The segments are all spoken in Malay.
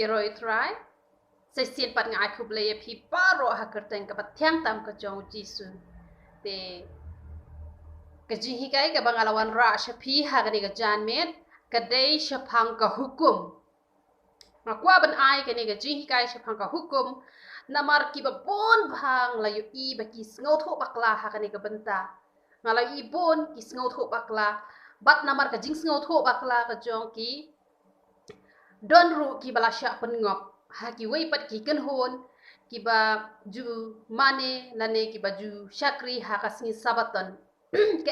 Iroi try. Sai sin pat ngai ku ble phi paro ha kerteng ka patyang tam ka jong jisu. Te ka jihi kai ka bangalawan ra sha phi ha ka ni ka jan met ka dei sha phang ka hukum. Ma kwa ban ai ka ni ka jihi kai sha phang ka hukum. Namar ki ba bon bhang la yu I ba ki sngo tho bakla ha ka ni ka benta. Ngala I bon ki sngo tho bakla. Bat namar ka jing sngo tho bakla ka jong ki don ru ki bala sha pen ngop. Ha ki wei pat ki ken hon ki ba ju mane lane ki ba ju shakri ha ka singi sabaton ke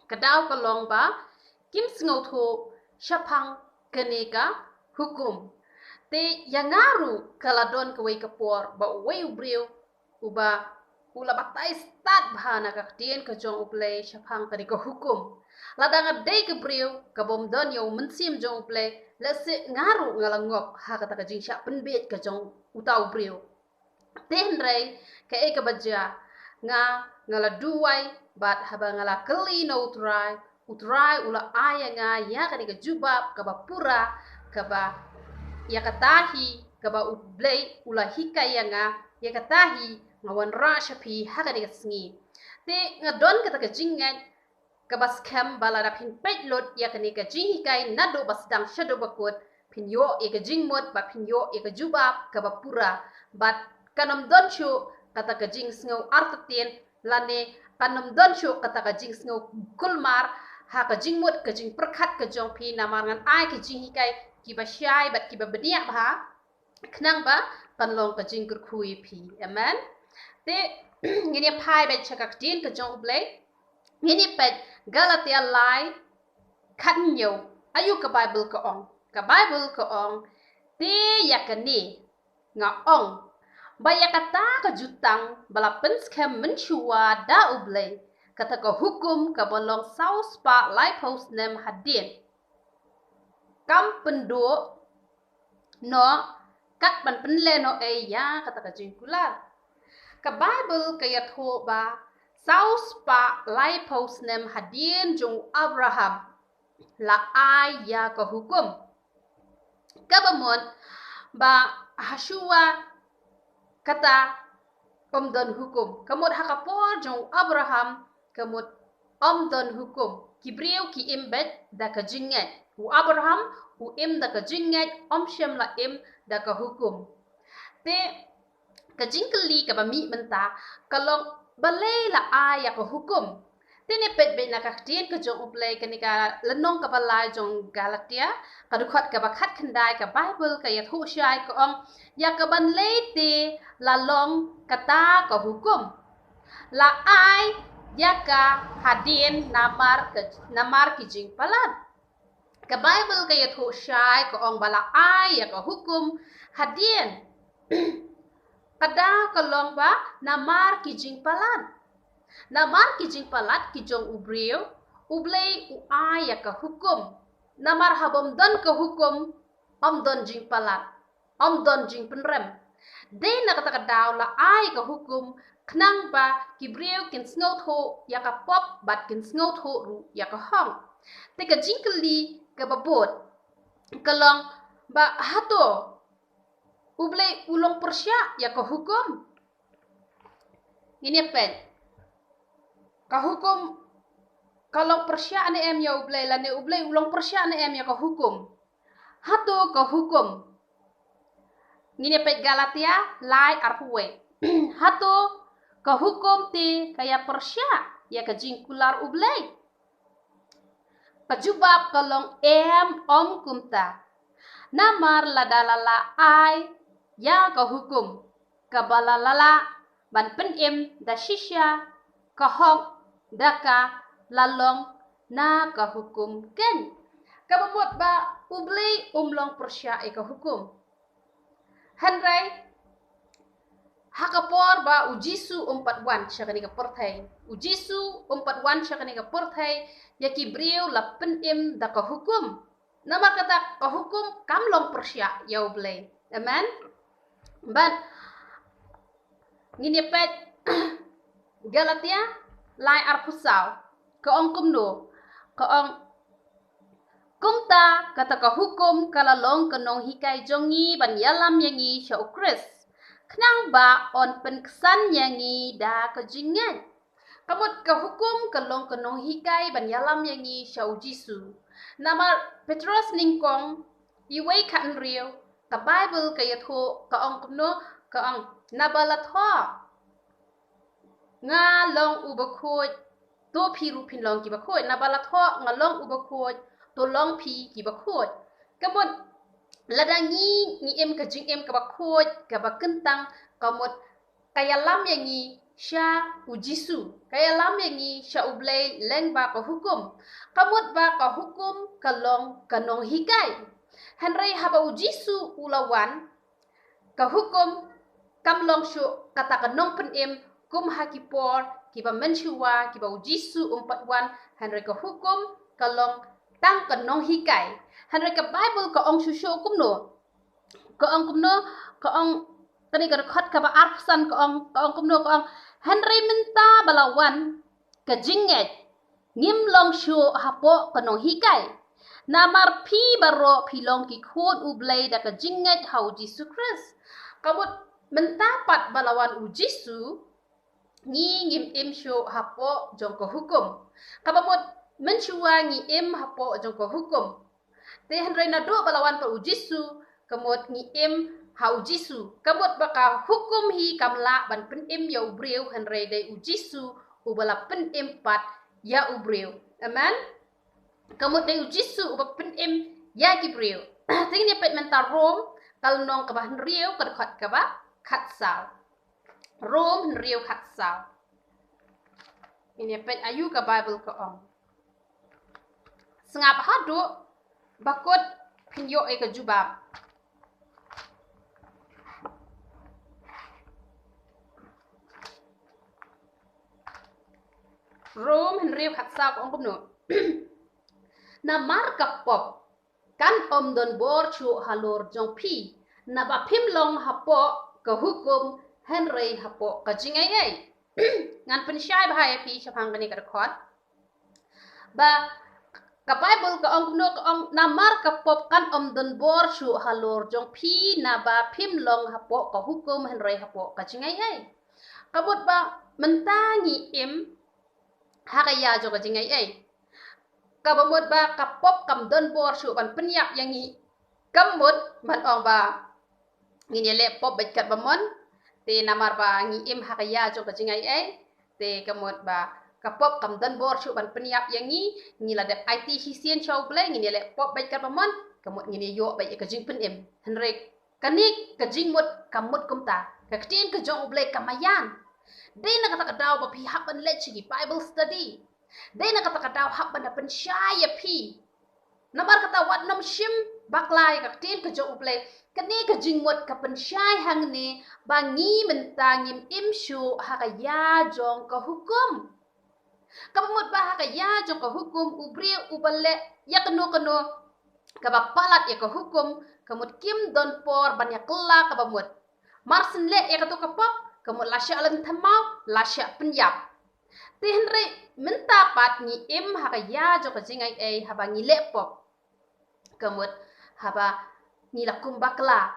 ka long ba kim singo tho shapang keneka hukum te yangaru kala don ka wei ka por ba wei ubreu uba ula batai start bhana ka tien ka jong uple shapang ka ka hukum ladanga dei ka breu ka bom don yo mensim jong uple lese ngaru ngalangop ha kata ka jing sha penbet ka jong utau breu ten rei ka e ka baja ngala duai bat haba ngala keli no utrai ula aya nga ya ka ni ka jubab ka ba pura ka ba ya katahi ka ba ublei ula hikaya nga ya katahi ngawan ra shapi ha ka ni ka sngi te ngadon ka ta ka jingat kabas kem balada pin petlot ya kani ka jing kai nado basdang shado bakut pin yo e ka jing mot ba pin yo e ka juba ka bapura bat kanam don chu kata ka jing sngo artatien lane kanam don chu kata ka jing sngo kulmar ha ka jing mot ka jing perkhat ka jong pi namar ngan ai ka jing kai ki ba shai bat ki ba bedia ba knang ba kan long ka jing kur khui pi amen te ngini pai ba chakak tin ka jong blai ngini pet Galatia lai kan yo ayu ka Bible ka ong te yakani nga ong bayakata ka jutang bala pens kem menshua da uble kata ka hukum ka bolong saus pa lai post nem hadin kam pendo no kat ban penle no e ya kata ka jingkula ka Bible ka yatho ba saus pa lai post nem hadin jong Abraham la ai ya ka hukum kabamon ba Hashua kata omdon hukum kamot hakapor jong Abraham kamot omdon hukum kibriu ki imbet da ka jinget u Abraham u im da ka jinget shem la im da ka hukum te ka jingkeli ka bami menta kalong balai la aya ka hukum tene pet be na ka tien ka jong uplay ka ni ka lenong ka balai jong Galatia ka dukhat ka bakhat khandai ka Bible ka yathu shai ka ong ya ka ban leite la long kata ka hukum la ai ya ka hadin namar ki jing palat ka Bible ka yathu shai ka ong bala ai ya ka hukum hadin kada kalong ba namar kijing palat kijong ubreu ublei u aya ka hukum namar habom don ka hukum don jing palat don jing penrem de na kata kadaw la ay ka hukum knang ba kibreu kin sngot ho ya ka pop bat kin sngot ho ru ya ka hong te ka jingkeli ka babot kalong ba hato ublei ulong persya ya ka hukum ini pen ka hukum kalau persya ane em ya ublei lane ublei ulong persya ane em ya ka hukum hato ka hukum ini pen Galatia lai arhuwe hato ka hukum ti kaya persya ya ka jingkular ublei pajubab kalong em kumta namar ladalala ai ya ka hukum kabalalala ban penim da shisha ka hok daka lalong na ka hukum ken kabamot ba ublei umlong persya e ka hukum hanrai hakapor ba ujisu 41 siya kani ka porthai ujisu 41 siya kani ka porthai ya kibriu la penim da ka hukum nama kata ka hukum kamlong persya ya ublei amen but ngini pet Galatia lai arpusau ka ong kumno ka ong kumta kata ka hukum kalalong kanong hikay jongi ban yalam yangi siya ukris. Knang ba on penksan yangi da kajingan. Kamot ka hukum kalong kanong hikay ban yalam yangi siya ujisu. Nama Petrus ningkong iway kaan riyo ka Bible kayat ho kaong kuno kaong nabalat ho. Nga long ubakot to piru pinlong kibakot nabalat ho nga long ubakot to long pi kibakot. Kamot ladangi ni em kajing em kabakot kabakentang kamot kayalam yangi siya ujisu. Kayalam yangi siya ublay leng ba ka hukum. Kamot ba ka hukum kalong kanong hikay. Henry haba ujisu ulawan ka hukum kamlong syu kata kanong penem kum hakipor kiba mensyuwa kiba ujisu umpatwan Henry ka hukum kalong tang kanong hikay. Henry ka Bible ka ong susyo kumno. Ka ong kumno ka ong kani ka khot ka ba arsan ka ong kumno ka ong Henry minta balawan ka jinget ngimlong syu hapo kanong hikay. Namar pi baro pilong ki khod ublay da ka jinget hau Jisu Kris. Kamot mentapat balawan ujisu ngi ngim im syu hapo jong ka hukum. Kabamot mensyua ngi im hapo jong ka hukum. Te Henry na do balawan pa ujisu kamot ngi im hau Jisu. Kamot baka hukum hi kamla ban pen im ya ubreu Henry day ujisu ubala pen im pat ya ubreu. Amen. Kamot day ujisu ubak pen im ya gibreu. Tingni pet mentar Rom kalnong kabah Henry kadkhat kabah khatsal. Rom Henry khatsal. Ini pet ayu ka Bible ka ong. Sengap hadu bakot pinyo e ka jubab. Rom Henry khatsal ka ong kumno. Na marka pop kan om don bor chu halor jong pi na ba pimlong hapo ka hukum Henry hapo ka jingay ay ngan pensyai bahaya pi syapang kani ka khot ba ka Bible ka ong no ka ong na marka pop kan om don bor chu halor jong pi na ba pimlong hapo ka hukum Henry hapo ka jingay ay kabut ba mentangi im hakaya jo ka jingay ay kabamot ba kapop kam don bor syu ban penyap yangi kamut ban ong ba ngini le pop bet kat bamon te namar ba ngi im hakaya jo ka jingai ai te kamut ba kapop kam don bor syu ban penyap yangi ngila dep IT hisien show ble ngini le pop bet kat bamon kamut ngini yo ba ka jing penem henrik kanik ka jing mut kamut kumta ka ktin ka jong ble kamayan de na kata kadaw ba pi haban le chigi Bible study. Day na kata kadaw haban na pensyaya pi. Namar kata wat nam shim baklay ka tin ka jong uplay. Kani ka jingmot ka pensyay hang ni bangi mentangim imsyu hakaya jong ka hukum. Kapamot ba hakaya jong ka hukum ubri ubale ya kano kabapalat ya ka hukum kamut kim don por banyak kela kapamot. Marsen le ya katu kapop kamut lasya alan tamau lasya penyap. Ti Henry minta pat ni im hakaya jo ka jingai ai haba ni lepop kamut haba ni lakum bakla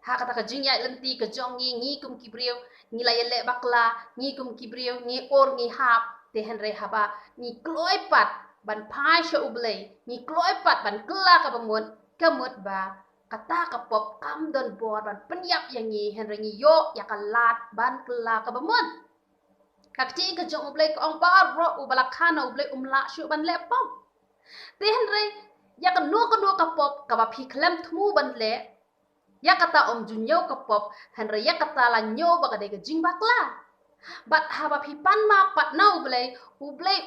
ha kata ka jingai lenti ka jongi ngi kum kibriu ni la yele bakla ngi kum kibriu ngi or ngi hap ti Henry haba ni kloi pat ban pai sha ublei ni kloi pat ban kla ka bamut kamut ba kata ka pop kam don bor ban penyap yang ngi Henry ngi yo ya kalat ban kla ka bamut kakti ka jong ublay ko ang baro ubalakana ublay umla syu ban lepom. Ti Henry ya kanu ka pop ka ba phiklem thmu ban le ya kata om junyo ka pop Henry ya kata la nyo ba ka de ka jing bakla. Bat ha ba phi pan ma pat na ublay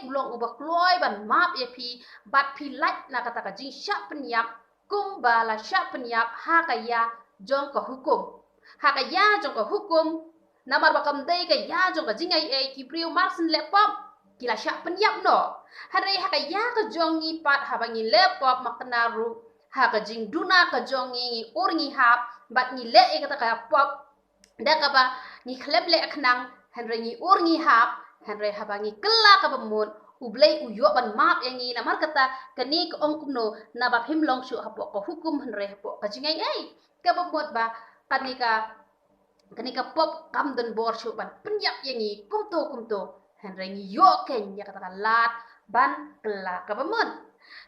ulong ubak loy ban map ya phi bat phi lat na kata ka jing sya penyap kum ba la sya penyap ha ka ya jong ka hukum. Ha ka ya jong ka hukum namar bakam day ka ya jong ka jingai ai kibriu marsen lepop kila syak penyap no Henry ha ka ya ka jongi pat ha bangi lepop maknaru ha ka jing duna ka jongi urngi hap bat ni le e kata ka pop da ka ba ni khleb le aknang Henry ni urngi hap Henry ha bangi kella ka bamut ublay uyo ban map yangi namar kata kani ko ong kumno na ba phim long shu hapo ko hukum hanre hapo ka jingai ai ka bamot ba kani ka pop kam den bor shu ban penyap yangi kumto hanre ngi yo ken ya kata lat ban kela ka bamot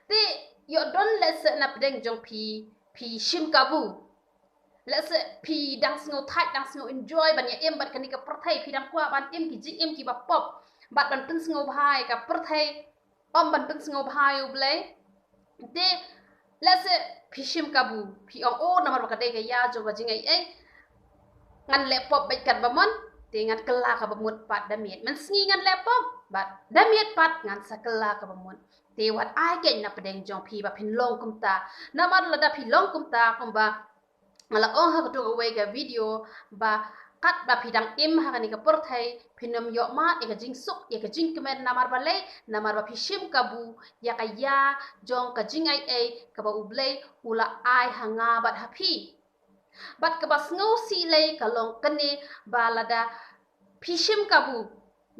te yo don les na pedeng jong pi shim kabu let's say pi dang sngo thai dang sngo enjoy ban ya em bat kani ka perthai pi dang kwa ban em ki jing em ki ba pop bat ban pin sngo bhai ka perthai om ban pin sngo bhai uble de let's say pi shim kabu pi ong o namar ba ka de ga ya jo ba jing ai ngan le pop bai kat ba mon te ngan kela ka ba mut pat damiet man sngi ngan le pop bat damiet pat ngan sa kela ka ba mon te wat ai ke na pedeng jong pi ba pin long kum ta namar la da pi long kum ta kum ba ala oh ha tu away ga video ba kat ba pidang im ha kani ka porthai pinam yo ma e ka jing suk e ka jing kemen namar ba le namar ba pishim kabu ya ka ya jong ka jing ai ka ba ublei ula ai hanga bat happy bat ka ba sngo si le ka long kani ba lada pishim kabu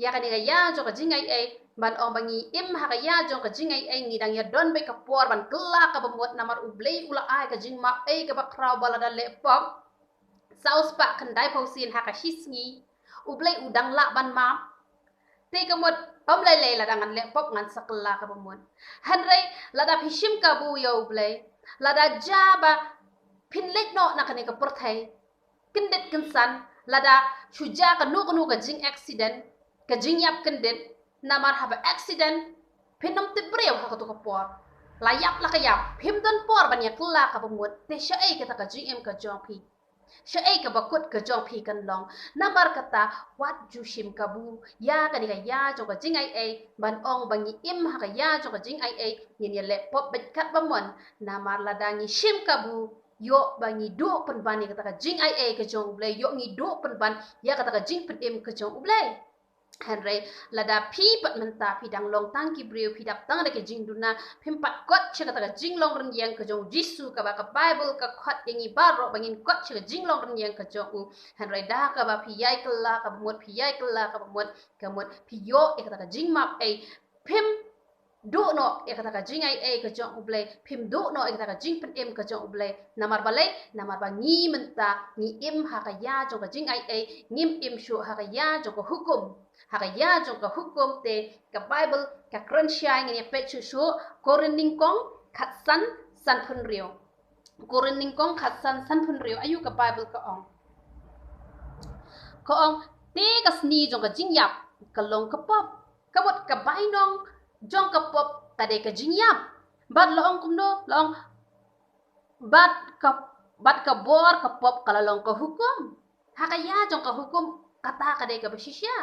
ya kani ga ya jong ka jing ai ban ong bangi im ha ka ya jong ka jing ai ngi dang ya don be ka por ban kela ka bamot namar ublei ula ai ka jing ma ai ka ba kraw balada le pop saus pa kendai pausin ha ka hisngi ublei udang la ban ma te ka mot om le la dangan le pop ngan sakla ka bamot hanrei lada phishim ka bu yo ublei lada jaba pinlek no na kani ka porthai kindet kinsan lada chuja ka nu ka jing accident ka jing yap kindet namar haba accident pinam te breu ha ka to ka por layap la ka yap phim don por ban ya kla ka bamot te sha ai ka ta ka gm ka jong pi sha ai ka bakut ka jong pi kan long namar kata wat ju shim ka bu ya ka ni ka ya jo ka jing ai ban ong bangi im ha ka ya jo ka jing ai yin ya le pop bet kat bamon namar la dangi shim ka bu yo bangi do pen ban ni ka ta ka jing ai ka jong ble yo ngi do pen ban ya ka ta ka jing pen im ka jong ble Henry lada pi pat menta pi dang long tang ki breu pi dap tang de jing duna pim pat kot che kata jing long ren yang ke jong jisu ka ba ka bible ka khat yangi baro bangin kot che jing long ren yang ke jong u Henry da ka ba pi yai kala ka mot pi yai kala ka mot pi yo e kata jing map ai pim do no e kata jing ai ke jong uble pim do no e kata jing pen em ke jong uble namar balai namar ba ngi menta ngi im ha ka ya jong ka jing ai ngim im shu ha ka ya jong ko hukum haka ya jong ka hukum te ka bible ka krenshai ngi pe chu shu korening kong khatsan san phun rio korening kong khatsan san phun rio ayu ka bible ka ong te ka sni jong ka jing yap ka long ka pop ka mot ka bai nong jong ka pop ta de ka jing yap bat la ong kum do la ong bat ka bor ka pop kala long ka hukum haka ya jong ka hukum kata ka de ka bashisya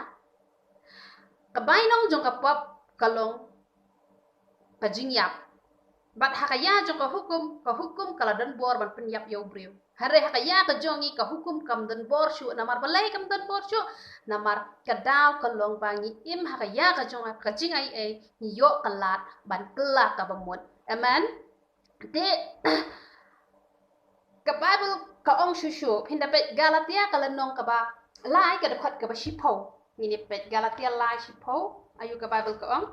kabainong jong ka pop kalong ka jing yap bat hakaya jong ka hukum kala dan bor ban penyap yo breu hare hakaya ka jongi ka hukum kam dan bor shu namar balai kam dan bor shu namar kadaw kalong bangi im hakaya ka jong ka jing ai ni yo kalat ban kela ka bamot amen de ka bible ka ong shu pinda pe galatia kala nong ka ba lai ka dakhat ka ba shipo ini pet Galatia lai shipo ayu ka Bible ko ong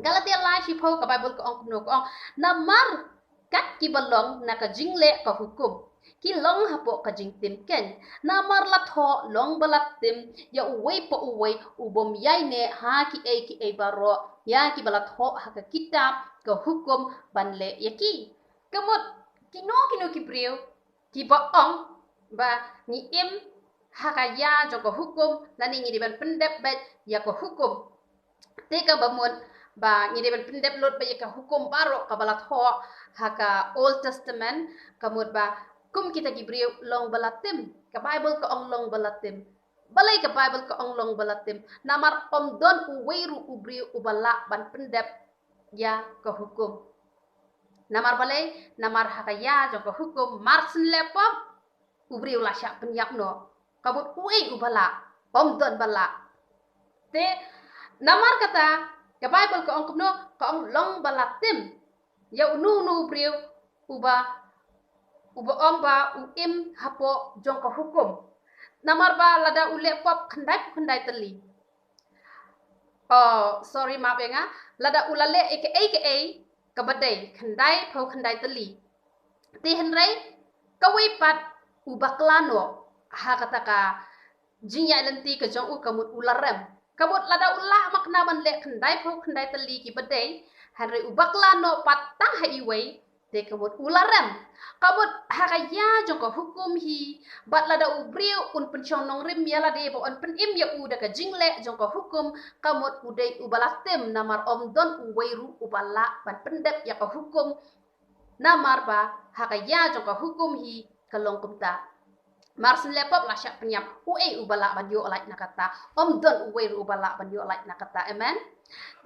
Galatia lai shipo ka Bible ko ong kuno ko ong namar kat ki balong na ka jingle ka hukum ki long hapo ka jing tim ken namar la tho long balat tim ya uwe po uwe ubom yai ne ha ki e baro ya ki balat ho ha ka kitab ka hukum banle yaki kamot kino ki breu ki ba ong ba ni im hakaya joko hukum nani ngi diban pendep bet ya ko hukum teka bamon ba ngi diban pendep lot ba ya ka hukum baro ka balat ho haka old testament kamut ba kum kita gibriu long balatim ka bible ka ong long balatim balai ka bible ka ong long balatim namar om don uweiru ubriu ubala ban pendep ya ka hukum namar balai namar hakaya joko hukum marsin lepop ubriu la syak penyap no kabut uai ubala don bala te namar kata ka bible ko ong kuno ko ong long balatim ya nu breu uba ong ba im hapo jong ka hukum namar ba lada ule pop khandai teli Oh, sorry maaf ya nga. Lada ulale aka kabadai khandai phau khandai tali. Ti henrai kawai pat ubaklano ha kata ka jinya lenti ke jong u kamut ularem. Kamut lada ulah makna ban le khandai phau khandai tali ki badai henrai ubaklano pat tang hai wei te kamut ularem. Kamut hakaya jong ko hukum hi bat lada ubriu un penchong nong rim ya lade bo on pen im ya u daga jingle jong ko hukum kamut udai ubalatem namar om don uweiru ubala ban pendep ya ko hukum namar ba hakaya jong ko hukum hi kalong kumta marsin lepop la syak penyam ue ubala ban yo like nakata om don uweiru ubala ban yo like nakata amen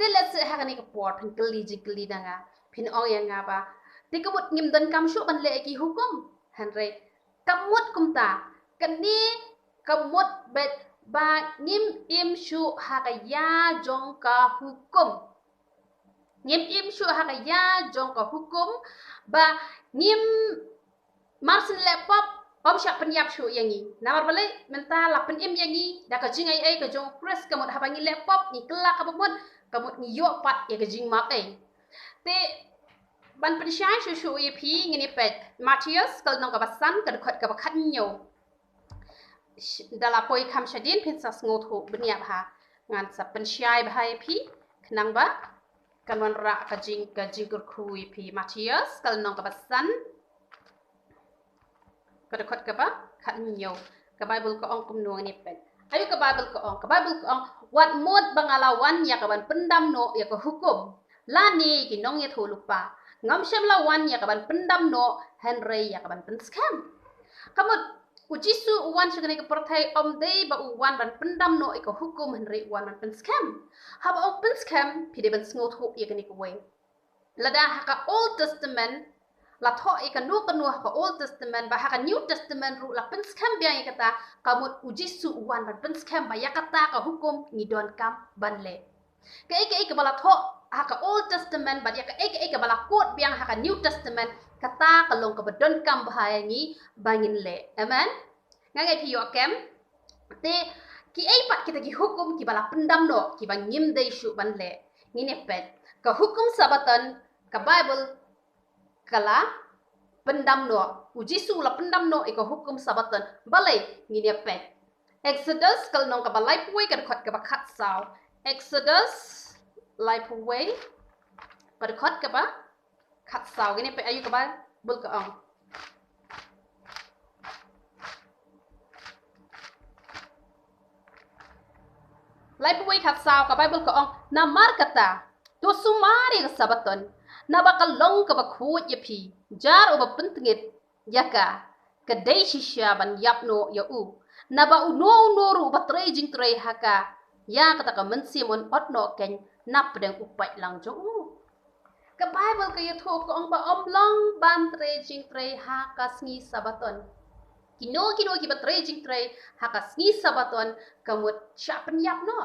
te let's hakani ko por pen keli jikeli danga pin ong yang ngapa ti kamut ngim dan kam syu ban le ki hukum henry kamut kumta kani kamut bet ba ngim im syu hakaya jong ka hukum ngim im syu hakaya jong ka hukum ba ngim marsin lepop om syak penyap syu yangi namar balik menta la pen im yangi da ka jing ai ka jong press kamut habangi lepop ni kelak kamut ni yo pat ya ka jing mat ai te ban pensyai syu ye pi ngini pet Matius kal nong ka basan ka dekat ka bakhat nyo dala poi kam shadin pin sa sngot ho beniap ha ngan sa pensyai bahai pi kenang ba kan wan ra ka jing gur khu ye pi Matius kal nong ka basan ka dekat ka ba khat nyo ka Bible ko ong kum nuang ni pet ayo ka Bible ko ong wat mod bangalawan ya ka ban pendam no ya ka hukum lani ki nong ye tho lupa ngam shem lawan ya kaban pendam no Henry ya kaban pen scam kamut ujisu uwan shagani ke pertai om dei ba uwan ban pendam no iko hukum Henry uwan ban pen scam haba om pen scam pide ban sngot ho ya kani ko we lada haka Old Testament la tho ika nu kanu haka Old Testament ba haka New Testament ru la pen scam biang kata kamut ujisu uwan ban pen scam ba ya kata ka hukum ngidon kam ban le ke bala tho haka Old Testament bat ya ka bala quote biang haka New Testament kata kalong ka badon kam bahaya ni bangin le amen ngangai pi yo kem te ki pat kita ki hukum ki bala pendam no ki bang ngim dei shu ban le ngine pet ka hukum sabatan ka Bible kala pendam no ujisu la pendam no iko hukum sabatan balai ngine pet Exodus kal nong ka balai puai ka khot ka bakhat saw Exodus life away pada khot ka ba khat saw gini pe ayu ka ba bul ka ong life away khat saw ka Bible ka ong na mar kata to sumari ka sabaton na bakal long ka ba khut ye pi jar o ba pentngit yaka ka dei shisha ban yapno ya u na ba uno ru ba trejing tre haka ya kata ka mensimon otno ken nap deng upai lang jong ka Bible ka yatho ko ang ba omlong ban trejing tre ha ka sngi sabaton kino ki ba trejing tre ha ka sngi sabaton kamut sya penyap no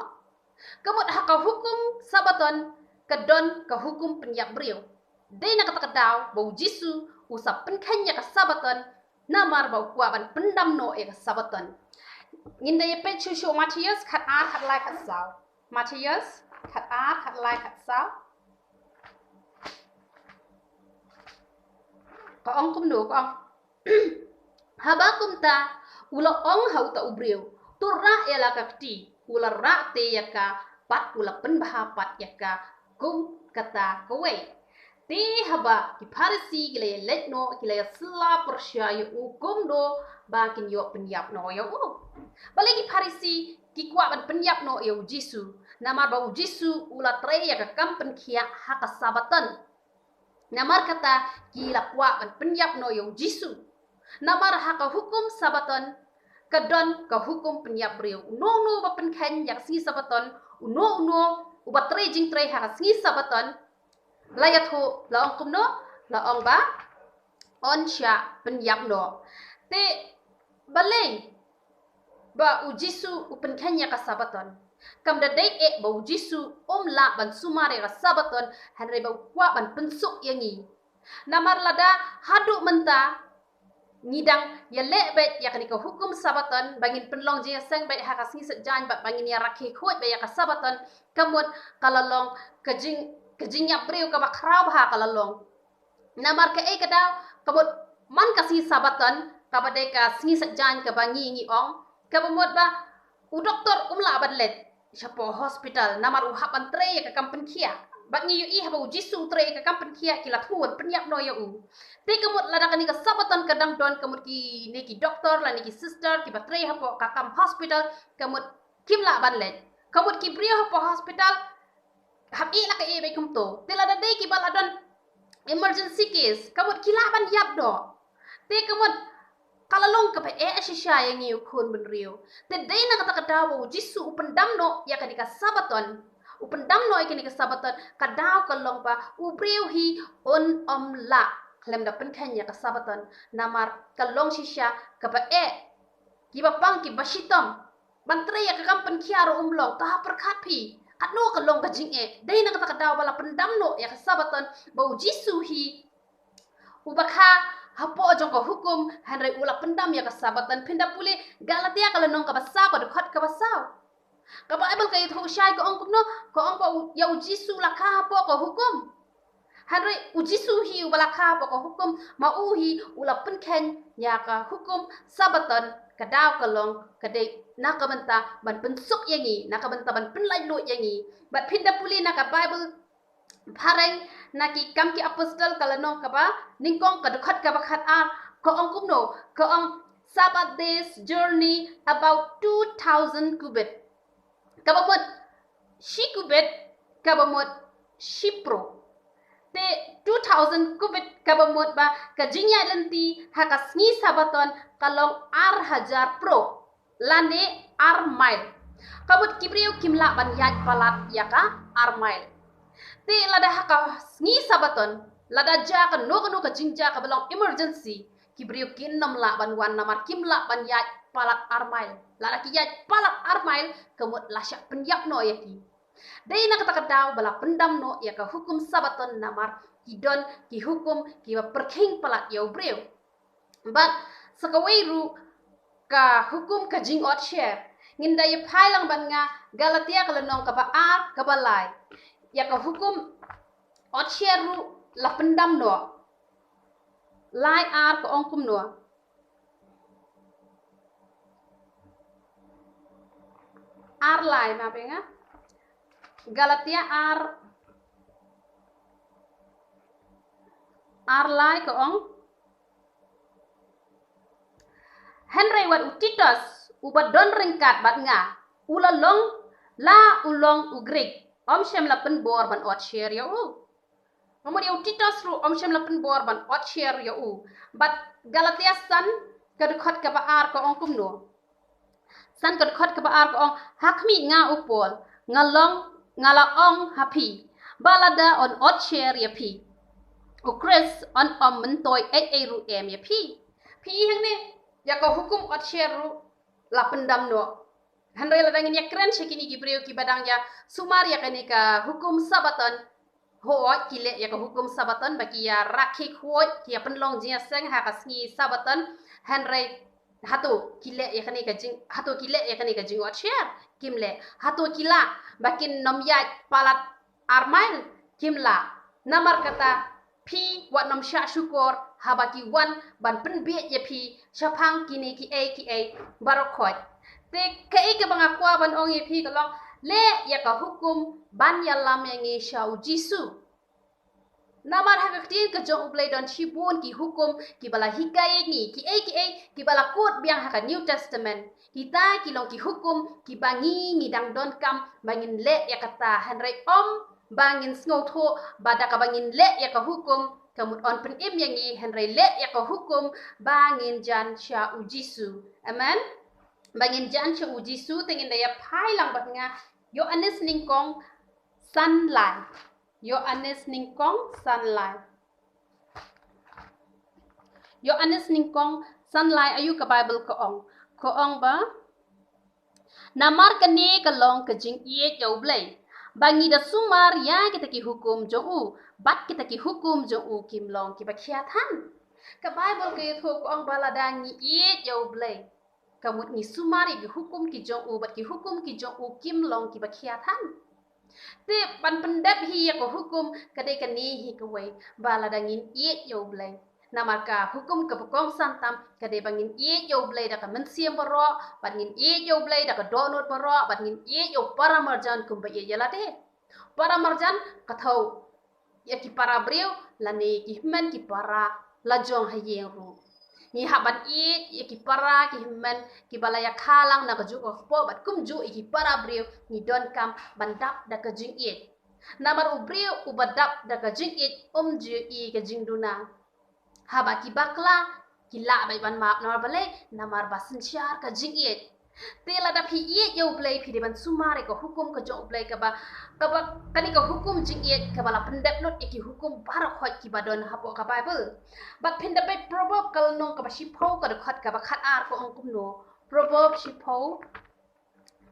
kamut ha ka hukum sabaton kadon ka hukum penyap brio dei na kata kadaw bau jisu usap penkanya ka sabaton namar bau kuaban pendam no e ka sabaton ngin dei pe chu Matius khat a khat lai khat saw Matius khat a khat lai khat saw ko ong kum no ko ong haba kum ta ulo ong hau ta ubriu turra ela kakti ula ra te yaka pat ula pen baha pat yaka kum kata kowe ti haba ki Pharisi gile letno gile sla persya yu kum do bakin yo penyap no yo balagi Pharisi ki kwa ban penyap no yo Jisu namar ba Jisu ula tre yaka kam penkhia haka sabatan namar kata kila kwa ban penyap no yo Jisu namar haka hukum sabaton kadon ka hukum penyap brio no ba penkhen yak si sabaton no ubat tre jing tre haka si sabaton layat ho la ong kum no la ong ba on sya penyap no te baleng ba Jisu upenkhen yak sabaton kam da dei ba Jisu la ban sumare ka sabaton hanre ba kwa ban pensuk yangi namar lada hadu menta ngidang ya lebet ya kanika hukum sabaton bangin penlong je sang bai haka sni sejan ba bangin ya rakhi khot bai ya sabaton kamut kalalong kejing ya breu ka bakrau ha kalalong namar ke e kadaw kamut man kasi sabaton kabade ka sni sejan ka bangi ngi ong kabamot ba u doktor umla badlet chapo hospital namar u hapan tre ka kampen kia bangi yu i haba u jisu tre ka kampen kia kila thuan penyap no ya u te kamut lada kani ka sabaton kadang don kamut ki neki doktor la neki sister ki batre hapo ka kam hospital kamut kimla badlet kamut ki brio hapo hospital hab i la ka e be kumto te lada dei ki baladon emergency case kamut kilaban yap do te kamut kalalong ka pa shisha yang yu kun benrio te dei na kata kadawo jisu upendam no ya kanika sabaton upendam no kanika sabaton kadaw kalong pa ubreu hi on la klem da penkan ya ka sabaton namar kalong shisha ka pa kiba pang ki bashitam mantre ya ka kampen kiaro umlong ta perkat pi atno kalong ka jing dei na kata kadaw bala pendam no ya ka sabaton bau jisu hi ubakha hapo jong ko hukum hanre ula pendam ya kasabatan pinda puli galatia kala nong kabasa ko dekat kabasa ka bible kay thu shai ko ong no ko ong ba ya ujisu la ka hapo ko hukum hanre ujisu hi ubala ka hapo ko hukum ma uhi ula penken ya ka hukum sabatan kadaw kalong kadai nakabanta ban pensuk yangi nakabanta ban penlai lo yangi bat pinda puli na ka bible pareng naki kamki apostle kalano kaba ningkong kadukhat kabakhat ko ong kumno ko ong Sabbath days journey about 2000 kubit kabamot shi kubit kabamot shipro te 2000 kubit kabamot ba kajinya lenti hakasngi sabaton kalong hajar pro lane mile kabut kibriu kimla ban yaj palat yaka mile te lada haka ngi sabaton lada ja ka no ka jinja ka belong emergency kibriu kinnam la ban wan namar kimla ban yaj palat armail lada ki yaj palat armail kemut lasyak penyap no yaki dei na kata kadaw bala pendam no ya ka hukum sabaton namar kidon ki hukum ki perking palat ya breu but sakawairu ka hukum ka jing ot share nginda ye phailang ban nga galatia ka lenong ka ba ka balai ya ka hukum ot sheru la pendam no lai ko ongkum no lai ma penga galatia lai ko ong henry wat utitos ubat don ringkat bat nga ulalong la ulong ugrik om shem la pen bor ban ot share ya u Nomor yang titas ru om shem la pen bor ban ot share ya u but galatia san kadukhat ka baar ko ong kumno san kadukhat ka baar ko ong hakmi nga upol ngala ong happy balada on ot share ya pi u chris on om mentoy ru em ya pi hang ne ya ko hukum ot share ru la pendam no Handai la dangin ya keren shekini gibreu ki badang ya sumar ya kanika hukum sabaton hoot kile ya ka hukum sabaton baki ya rakhi khoi ki ya penlong jia seng ha kasngi sabaton handai hatu kile ya kanika jing hatu kile ya kanika jing wat share kimle hatu kila bakin nom ya palat armail kimla namar kata pi wat nom sha syukur habaki wan ban penbiet ya pi syapang kini ki a barokot te kai ke bangakwa ban ong ye pi kalong le ya ka hukum ban ya lam yang ngi shau jisu namar ha ka ke jong ublai don shibun ki hukum ki bala hikai ngi ki bala kod biang ha ka new testament kita ki long ki hukum ki bangi ngi dang don kam bangin le ya kata hanrai om bangin sngo tho bada ka bangin le ya ka hukum kamut on pen im yang ngi hanrai le ya ka hukum bangin jan sha jisu amen bangin jan che uji su tengin daya pai lang bat nga yo anes ningkong sunlight yo anes ningkong sunlight ayu ka bible ko ong ba namar kani kalong ka jing ie yo blai bangi da sumar ya kita ki hukum jo u bat kita ki hukum jo u kim long ki bakhiathan Ka Bible ke tho ko ang balada ni ye yo blay. Kamut ni sumari ki hukum ki jong u bat ki hukum ki jong u kim long ki bakhiatan. Te pan pendap hi ko hukum kadai kani hi ko wei balada ngin ye yo blay. Namarka hukum ke pokong santam kadai bangin ye yo blay da ka mensiam baro bat ngin ye yo blay da ka donut baro bat ngin ye yo para marjan kum ba ye yalate. Para marjan kathau ya ki para brio lani ki men ki para lajong hayeng ru ni haban ya ki para ki men ki balaya khalang na kaju ko po bat kum ju ki para brio ni don kam bandap da ka jing it namar u brio u badap da ka jing it ju I ka jing duna haba ki bakla ki la bai ban map namar bale namar basin syar ka jing it tela da phi ye yo play phi de ban sumare ko hukum ko jo play ka ba kani ko hukum jing ye ka bala pendap not ki hukum bar khot ki badon hapo ka Bible bat pendap be proverb kal nong ka ba shipho ka khot ka ba khat ar ko ong kum no proverb shipho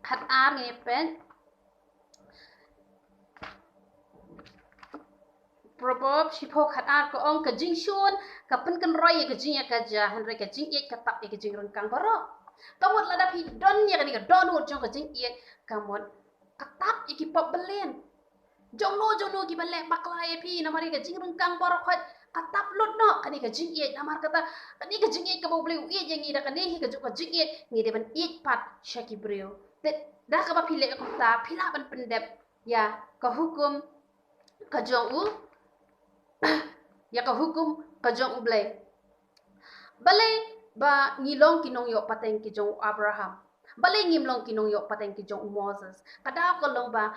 khat ar nge pen proverb shipho khat ar ko ong ka jing shun ka pen kan roi ka jing ya ka ja han re ka jing ye ka tap ka jing ron kang baro kamot lada pi don ya kani ka don wo jong ka jing ye kamot katap iki pop belen jong no ki bale bakla ye pi na mari ka jing rung kang baro khot katap lot no kani ka jing ye namar kata kani ka jing ye ka boble ye jeng ni da kani hi ka ju ka jing ye ni de ban ik pat shaki brio te da ka ba pile ka ta pila ban pendep ya ka hukum ka jong u ya ka hukum ka jong u bale ba ngilong kinong yo pateng ki jong Abraham bale ngimlong kinong yo pateng ki jong Moses kada ko long ba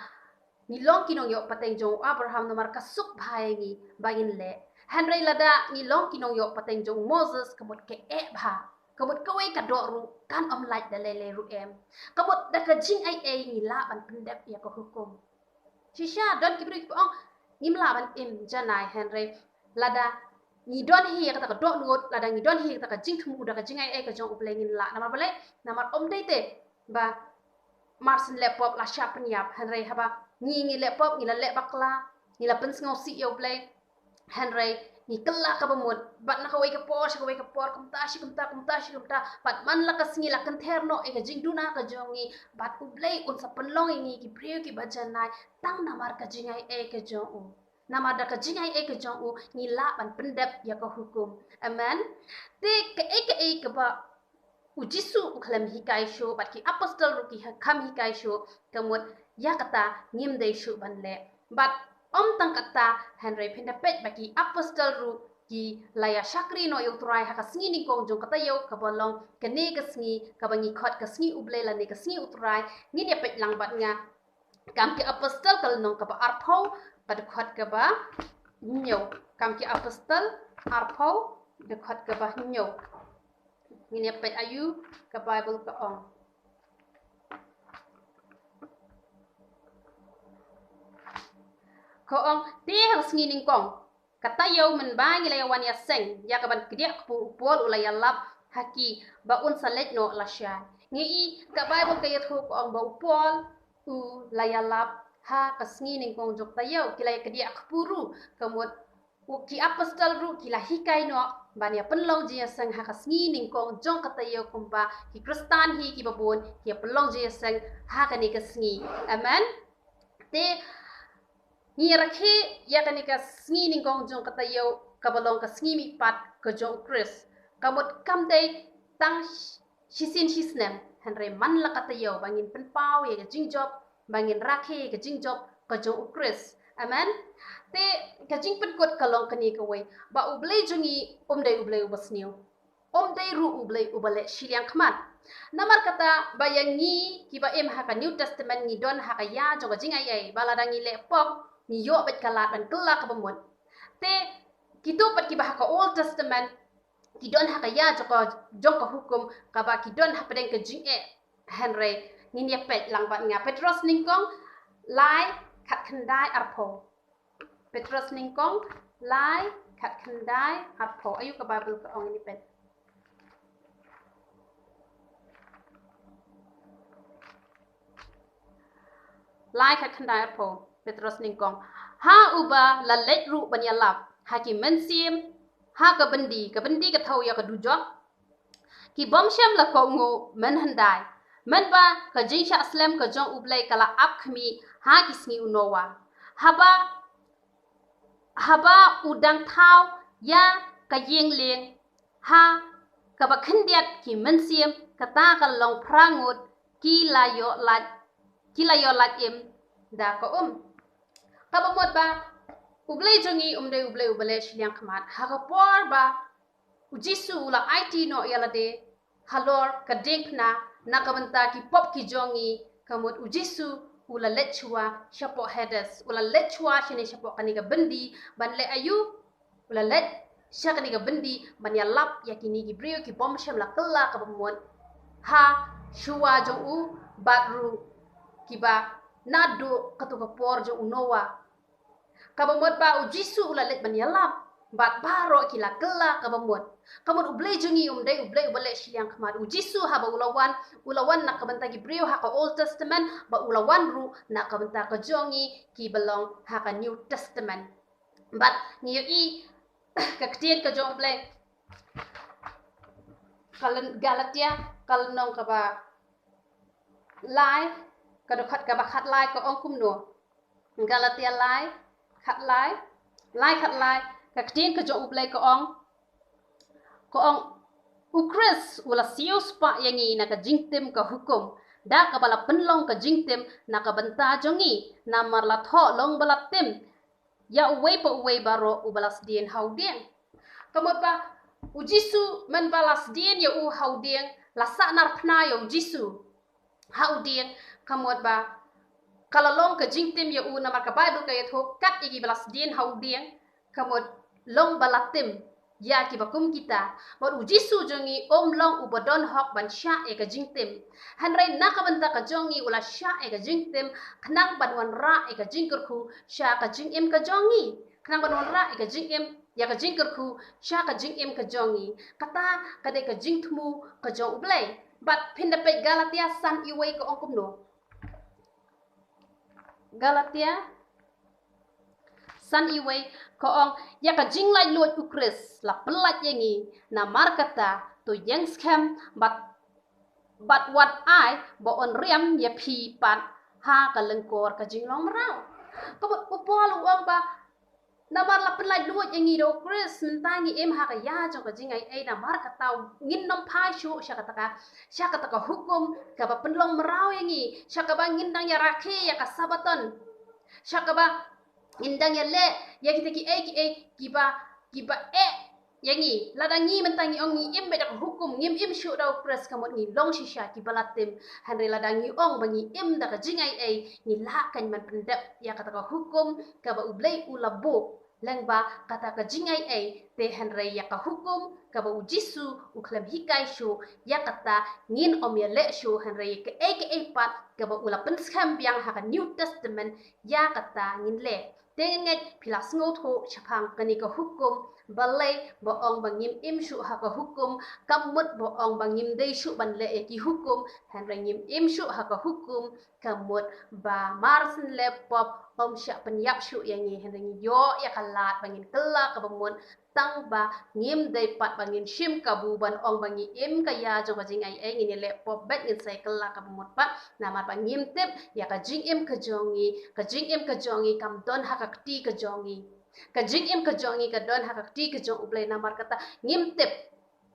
ngilong kinong yo pateng jong Abraham nomar kasuk bhai ngi bagin le Henry lada ngilong kinong yo pateng jong Moses kamut ke bha kamut kawai ka do ru kan om like da le ru em kamut da ka jing ai ngi la ban pendep ya ko hukum shisha don ki bri ong ngimla ban im janai Henry lada ni don hi ka ta do nuot la dang ni don hi ka jing thumu da ka jing ai ka jong upleng in la namar bale namar om dei te ba marsin laptop la sharpen yap Henry haba ni laptop ni la le bakla ni la pen ngau si yo play Henry ni kala ka bamut bat na ka wai ka por kum ta bat man la ka singi la kan therno e ka jing duna ka jongi bat uplay un sa penlong ni ki priyo ki bajanai tang namar ka jing ai ka jong nama da ka jingai e ka jong u ni la ban pendap ya ka hukum amen te ka ba u jisu u khalam hikai sho bat ki apostle ru ki kham hikai sho kamut ya kata ngim dei shu ban le bat om tang kata Henry pendapet ba ki apostle ru ki laya shakri no yu trai ha ka sngi ni kong jong kata yo ka bolong ka ne ka sngi ka bangi khot ka sngi u ble la ne ka sngi u trai ni ne pet lang bat nga kam ki apostle kal nong ka ba arpho pada khot ke ba nyo kam ki apostle arpho de khot ke ba nyo ngine pet ayu ke Bible ke ong ko ong te has ngining kong kata yo men ba ngi la wan ya seng ya ka ban kdia pu pol ulaya lap haki ba un salet no la sha ngi I ka Bible ke yathu ko ong ba pol u la ya lap ha kasngi ning kong jok tayo kilay kadi akpuru kamot ki apostol ru kila hikai no bania penlong je sang ha kasngi ning kong jong katayo kumba ki kristan hi ki babon ki penlong je sang ha kani kasngi amen te ni rakhe ya kani kasngi ning kong jong katayo kabalong kasngi mi pat ka jong kris kamot kamdei tang shisin shisnem Henry man la katayo bangin penpau ya jingjob bangin rakhe ka jingjob ka jong ukris amen te ka jing penkot kalong kani ka wei ba ublei jungi umdei ublei ubasniu umdei ru ublei ubale shiliang khman namar kata bayangi ki ba em ha ka new testament ni don ha ka ya jong jing ai baladangi le pok ni yo bet kala dan kala ka bamon te kitu pat ki ba ka old testament ki don ha ka ya jong ka hukum ka ba ki don ha pedeng ka jing Henry ni pet lang bat nga Petros ningkong lai khat khandai arpho Petros ningkong lai khat khandai arpho ayu ka Bible ka ong ni pet lai khat khandai arpho Petros ningkong ha uba la let ru banyalap haki mensim ha ka bendi ka thau ya ka du jok ki bom sham la ko ngo men handai men ba ka jing sha slam ka jong ublai kala ap khmi ha kisni unowa haba udang thau ya ka yeng leng ha ka ba khendiat ki men siam ka ta ka long prangut ki la yo lat im da ko ka ba mot ba ublai jongi umdai ublai shliang khmat ha ka por ba ujisu la IT no yala de halor ka dengna na ka banta ki pop ki jongi kamot ujisu ula lechua shapo headers ula lechua shine shapo kani ka bendi ban le ayu ula let shakani ka bendi ban ya lap yakini ki brio ki bom sham la kala ka bomon ha shua jo u batru kiba nado katu ka por jo unowa ka bomot ba ujisu ula let ban ya lap bat baro kila kala ka bomot kamot ublay jungi umday ublay ubale shiliang khamad ujisu ha ba ulawan na kabanta ki brio ha ka Old Testament ba ulawan ru na kabanta ka jongi ki belong ha ka New Testament but niyo i ka ktien ka jong blay kalan Galatia kalnong ka ba lai ka do khat ka ba khat lai ka ong kum no Galatia lai khat lai ka ktien ka jong blay ka ong ukris wala sius pa yangi na ka jingtem ka hukum da ka bala penlong ka jingtem na ka banta jongi na marla tho long bala tem ya uwei pa uwei baro ubalas dien haudien kamot ba ujisu men balas dien ya u haudien la sa nar phna yo jisu haudien kamot ba kalalong ka jingtem ya u na mar ka bible ka yatho kat igi balas dien haudien kamot long bala tem ya ki bakum kita bor ujisu jongi long ubadon hok ban sha e ka jingtem hanrai na ka banta ka jongi ula sha e ka jingtem khnang banwan ra e ka jingkurku sha ka jingem ka jongi khnang banwan ra e ka jingem ya ka jingkurku sha ka jingem ka jongi kata kade ka jingthmu ka jong ublai bat pinda pe Galatia san iwei ko ongkum no Galatia san iwei ko ong ya ka jinglai lot ukris la pelat yangi na markata to yang scam but what I bo on riam ya pi pat ha ka lengkor ka jinglong marau ko upol uang ba na mar la pelat lot yangi do ukris mentangi em ha ka ya jo ka jingai ai na markata ngin nom phai shu sha ka ta hukum ka ba penlong marau yangi sha ka ba ngin dang ya rakhe ya ka sabaton sha ka ba indang ya le ya kita ki kiba yangi ladangi mentangi ongi im beda hukum ngim im shu dau press kamot ni long shisha ki balatim hanre ladangi ong bangi im da ka jingai ni la kan man pendap ya kata ka hukum ka ba ublai ulabo lengba kata ka jingai te hanre ya ka hukum ka ba ujisu uklam hikai shu ya kata ngin om ya le shu hanre ka pat ka ba ulapen skam biang ha ka New Testament ya kata ngin le tenget pilas ngotho chapang kani ka hukum balai boong bangim im shu ha ka hukum kamut boong bangim dei shu ban le ki hukum han rangim im shu ha ka hukum kamut ba marsin le pop om sha penyap shu yang ni han rangi yo ya kalat bangin kela ka bamun tang ba ngim dei pat bangin shim ka bu ban ong bangi im ka ya jo ba jing ai ni le pop bet ngin sai kela ka bamut pat na mar bangim tep ya ka jing im ka jongi kam don ha ka ti ka jongi ka jing im ka jongi ka don ha ka ti ka jong ublai na mar kata ngim tep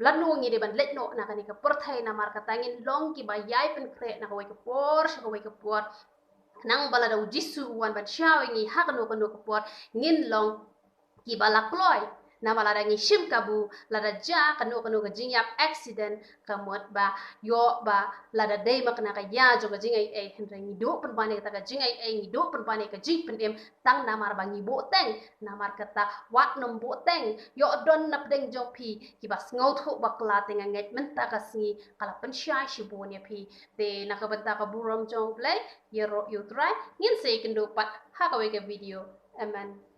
lanu ngi de ban let no na ka ni ka porthai na mar kata ngin long ki ba yai pen kre na ka wai ka por sha ka wai ka por nang bala da ujisu wan ban shawi ngi ha ka no ka por ngin long ki bala kloi na mala da ngi shim kabu la da ja ka no ka jing yap accident ka mot ba yo ba la da dei mak na ka ya jo ka jing ai hen ngi do pen bane ka jing ai ngi do pen bane ka jing pen em tang na mar ba ngi bo teng na mar kata wat nom bo teng yo don nap deng jo pi ki bas ngau tho ba kla teng nget men ta ka singi kala pen sha shi bo ne pi te na ka banta ka burom jong play yo try ngin se kendo pat ha ka we ka video amen.